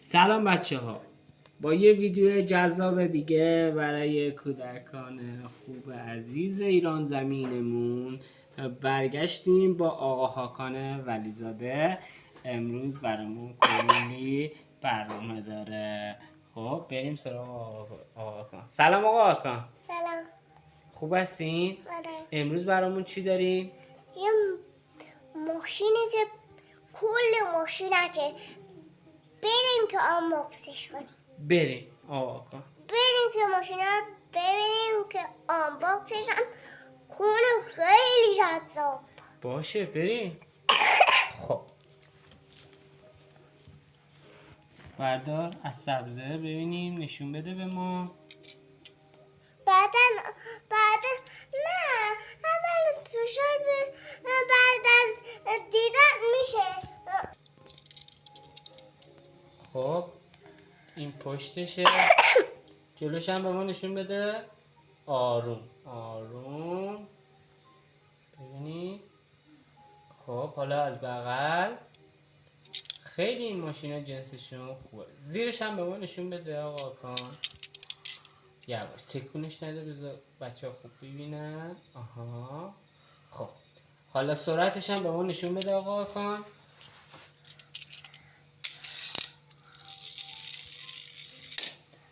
سلام بچه ها، با یه ویدیو جذاب دیگه برای کودکان خوب عزیز ایران زمینمون برگشتیم با آقا حاکان ولیزاده. امروز برامون کلی برنامه داره. خب بریم سراغ آقا حاکان. سلام آقا حاکان. سلام. خوب هستین؟ امروز برامون چی داریم؟ یه ماشینی که کل ماشینه که بریم که آنباکسش کنیم. بریم آقا حاکان. بریم که ماشینه رو ببینیم که آنباکسش هم کنیم. خیلی جذاب. باشه بریم. خب بردار از سبزه ببینیم، نشون بده به ما. بعد نه اول فشار بعد از دیدن میشه. خب این پشتشه. جلوش هم به ما نشون بده. آروم آروم ببینید. خب حالا از بغل. خیلی این ماشینا جنسشون خوبه. زیرش هم به ما نشون بده آقا کان. یواش تکونش نده، بذار بچه ها خوب ببینن. آها. خب حالا سرعتش هم به ما نشون بده آقا کان.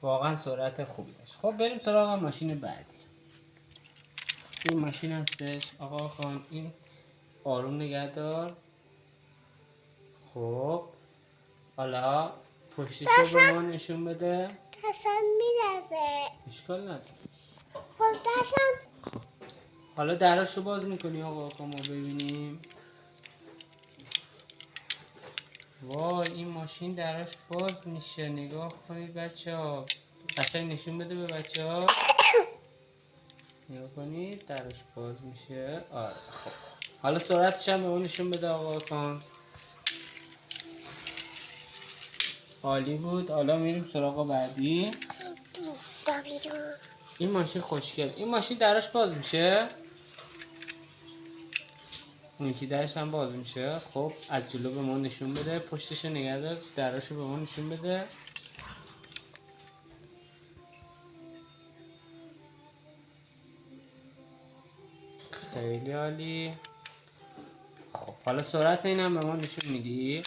واقعا سرعت خوبی داشت. خب بریم سراغ ماشین بعدی. این ماشین هستش آقا خان. این آروم نگه دار. خب حالا پشتشو به ما نشون بده. دستم میرزه. اشکال نداره. خب دستم. حالا دراشو باز میکنی آقا خان، ما ببینیم. وای این ماشین دراش باز میشه. نگاه کنید بچه ها. قشنگ نشون بده به بچه ها. نگاه کنید دراش باز میشه. آره خب حالا سرعتش هم به ما نشون بده آقا خان. عالی بود. حالا میریم سراغ بعدی. این ماشین خوشگل. این ماشین دراش باز میشه. این که درش هم باز میشه. خب از جلو به ما نشون بده. پشتشو نگه دار. دراشو به ما نشون بده. خیلی عالی. خب حالا سرعت این هم به ما نشون میدی.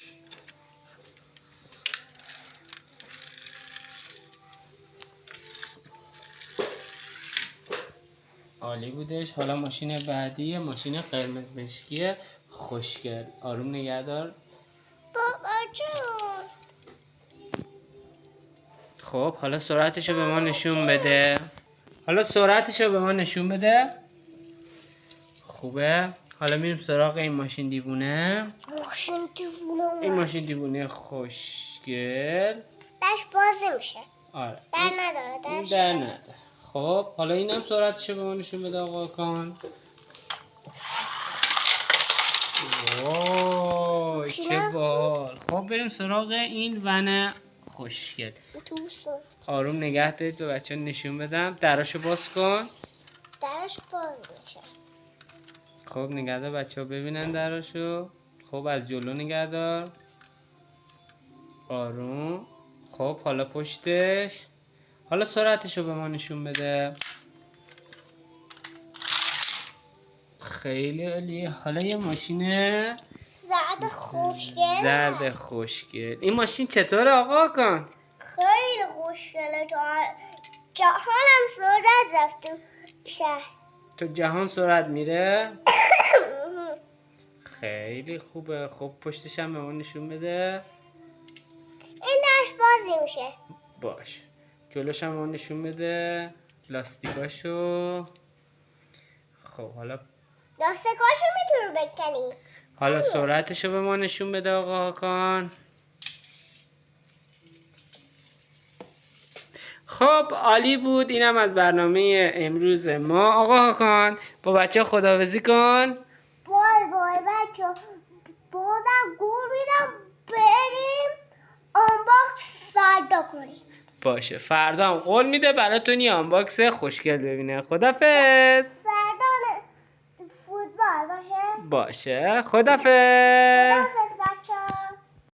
عالی بودش. حالا ماشین بعدی ماشین قرمز مشکی خوشگل. آروم نگه دار. بابا جون. خب حالا سرعتشو به ما نشون بده. حالا سرعتشو به ما نشون بده. خوبه. حالا میریم سراغ این ماشین دیوونه. این ماشین دیوونه خوشگل. درش باز میشه. آره در نداره. در نداره. خب حالا اینم سرعتشو به ما نشون بده آقا کان. وای چه بال. خب بریم سراغ این ون خوشگل. آروم نگه دارید، به بچه نشون بدم. دراشو باز کن. درش باز میشه. خب نگه دار بچه ها ببینن دراشو. خب از جلو نگه دار. آروم. خب حالا پشتش. حالا سرعتشو به ما نشون بده. خیلی عالی. حالا یه ماشین زرد خوشگل. این ماشین چطوره آقا کن؟ خیلی خوشگله. جهانم سرعت رفته شهر. تو جهان سرعت میره. خیلی خوبه. خب پشتش هم به ما نشون بده. این درش بازی میشه. باش. جلوش هم به ما نشون بده. لاستیکاشو. خب حالا لاستیکاشو میتونی بکنی. حالا سرعتشو به ما نشون بده آقا حاکان. خب عالی بود. اینم از برنامه امروز ما. آقا حاکان با بچه خداحافظی کن. بای بای بچه. بازم گول میدم بریم آنباکس فردا کنیم. باشه فردا هم قول میده براتون یه آنباکس خوشگل ببینه. خدافظ. فردا فوتبال باشه. باشه خدافظ.